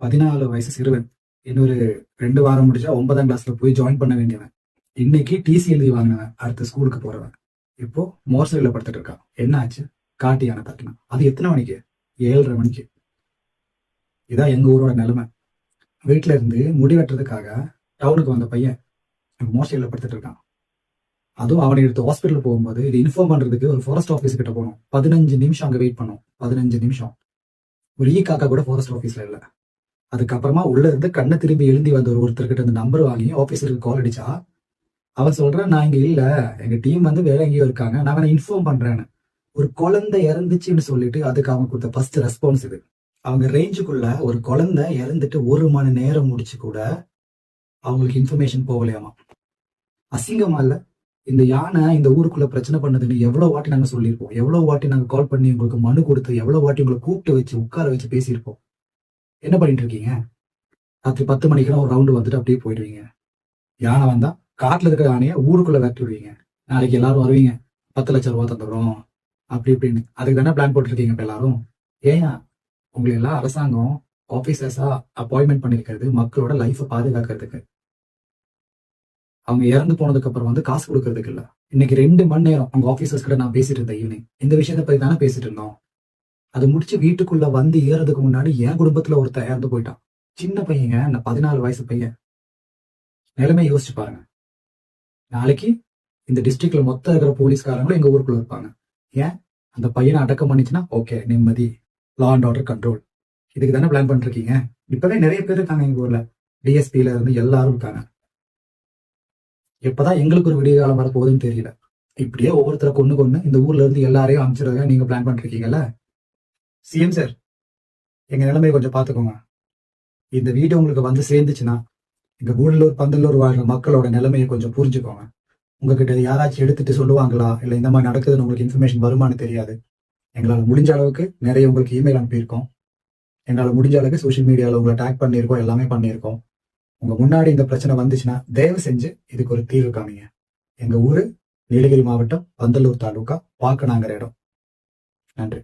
14 வயசு சிறுவன். இன்னொரு 2 வாரம் முடிச்சா 9ஆம் கிளாஸ்ல போய் ஜாயின் பண்ண வேண்டியவன். இன்னைக்கு டிசி எழுதி வாங்கினவன். அடுத்த ஸ்கூலுக்கு போறவன். இப்போ மோசடியில படுத்துட்டு இருக்கான். என்ன ஆச்சு? காட்டு யானை தட்டினான். அது எத்தனை மணிக்கு? 7:30 மணிக்கு. இதான் எங்க ஊரோட நிலைமை. வீட்டுல இருந்து முடி வெட்டுறதுக்காக டவுனுக்கு வந்த பையன் மோசடியில படுத்துட்டு இருக்கான். அதுவும் அவனை எடுத்து ஹாஸ்பிட்டல் போகும்போது இது இன்ஃபார்ம் பண்றதுக்கு ஒரு ஃபாரஸ்ட் ஆஃபீஸ் கிட்ட போகணும். 15 நிமிஷம் அங்க வெயிட் பண்ணோம். 15 நிமிஷம். ஒரு காக்கா கூட ஃபாரஸ்ட் ஆஃபீஸ்ல இல்ல. அதுக்கப்புறமா உள்ள இருந்து கண்ணை திரும்பி எழுந்தி வந்த ஒருத்தர்கிட்ட இந்த நம்பர் வாங்கி ஆபீசருக்கு கால் அடிச்சா அவன் சொல்றான், நான் இங்க இல்ல, எங்க டீம் வந்து வேற எங்கேயோ இருக்காங்க, நான் அவனை இன்ஃபார்ம் பண்றேன்னு. ஒரு குழந்தை இறந்துச்சுன்னு சொல்லிட்டு அதுக்கு அவன் கொடுத்த ஃபர்ஸ்ட் ரெஸ்பான்ஸ் இது. அவங்க ரேஞ்சுக்குள்ள ஒரு குழந்தை இறந்துட்டு 1 மணி நேரம் முடிச்சு கூட அவங்களுக்கு இன்ஃபர்மேஷன் போகலையாமா. அசிங்கமா இல்ல? இந்த யானை இந்த ஊருக்குள்ள பிரச்சனை பண்ணதுன்னு எவ்வளவு வாட்டி நாங்க சொல்லியிருப்போம், எவ்வளவு வாட்டி நாங்க கால் பண்ணி உங்களுக்கு மனு கொடுத்து, எவ்வளவு வாட்டி உங்களை கூப்பிட்டு வச்சு உட்கார வச்சு பேசியிருப்போம். என்ன பண்ணிட்டு இருக்கீங்க? ராத்திரி 10 மணிக்கெல்லாம் ஒரு ரவுண்டு வந்துட்டு அப்படியே போயிடுவீங்க. யானை வந்தா காட்டுல இருக்கிற யானையை ஊருக்குள்ள விரட்டி விடுவீங்க. நாளைக்கு எல்லாரும் வருவீங்க, 10 லட்சம் ரூபாய் தந்துடுறோம் அப்படி இப்படின்னு. அதுக்கு தானே பிளான் போட்டுருக்கீங்க இப்ப எல்லாரும். ஏன் உங்களை எல்லாம் அரசாங்கம் ஆபீசர்ஸா அப்பாயின்மெண்ட் பண்ணிருக்கிறது மக்களோட லைஃபை பாதுகாக்கிறதுக்கு. அவங்க இறந்து போனதுக்கு அப்புறம் வந்து காசு கொடுக்கறதுக்கு இல்ல. இன்னைக்கு 2 மணி நேரம் உங்க ஆபீசர்ஸ் கிட்ட நான் பேசிட்டு இருந்தேன். ஈவினிங் இந்த விஷயத்தை பத்தி தானே பேசிட்டு இருந்தோம். அது முடிச்சு வீட்டுக்குள்ள வந்து ஏறதுக்கு முன்னாடி என் குடும்பத்துல ஒருத்தர் இறந்து போயிட்டான். சின்ன பையங்க, அந்த 14 வயசு பையன். நிலைமை யோசிச்சு பாருங்க. நாளைக்கு இந்த டிஸ்ட்ரிக்ட்ல மொத்தம் இருக்கிற போலீஸ்காரங்களும் எங்க ஊருக்குள்ள இருப்பாங்க. ஏன்? அந்த பையனை அடக்கம் பண்ணிச்சுன்னா ஓகே, நிம்மதி, லா அண்ட் ஆர்டர் கண்ட்ரோல். இதுக்கு தானே பிளான் பண்ணிருக்கீங்க. இப்பவே நிறைய பேர் இருக்காங்க எங்க ஊர்ல. டிஎஸ்பில இருந்து எல்லாரும் இருக்காங்க. எப்பதான் எங்களுக்கு ஒரு விடிய காலம் வரப்போகுதுன்னு தெரியல. இப்படியே ஒவ்வொருத்தரை கொண்டு இந்த ஊர்ல இருந்து எல்லாரையும் அனுப்பிச்சிருக்க நீங்க பிளான் பண்ணிருக்கீங்கல்ல. சிஎம் சார், எங்க நிலைமையை கொஞ்சம் பாத்துக்கோங்க. இந்த வீடியோ உங்களுக்கு வந்து சேர்ந்துச்சுன்னா எங்க கூடலூர் பந்தலூர் வாழ்ற மக்களோட நிலைமையை கொஞ்சம் புரிஞ்சுக்கோங்க. உங்ககிட்ட யாராச்சும் எடுத்துட்டு சொல்லுவாங்களா, இல்ல இந்த மாதிரி நடக்குதுன்னு உங்களுக்கு இன்ஃபர்மேஷன் வருமானு தெரியாது. எங்களால் முடிஞ்ச அளவுக்கு நிறைய உங்களுக்கு இமெயில் அனுப்பியிருக்கோம். எங்களால் முடிஞ்ச அளவுக்கு சோஷியல் மீடியாவில் உங்களை டேக் பண்ணியிருக்கோம், எல்லாமே பண்ணியிருக்கோம். உங்க முன்னாடி இந்த பிரச்சனை வந்துச்சுன்னா தயவு செஞ்சு இதுக்கு ஒரு தீர்வு காமிங்க. எங்க ஊரு நீலகிரி மாவட்டம் பந்தலூர் தாலுகா பாக்கனாங்கிற இடம். நன்றி.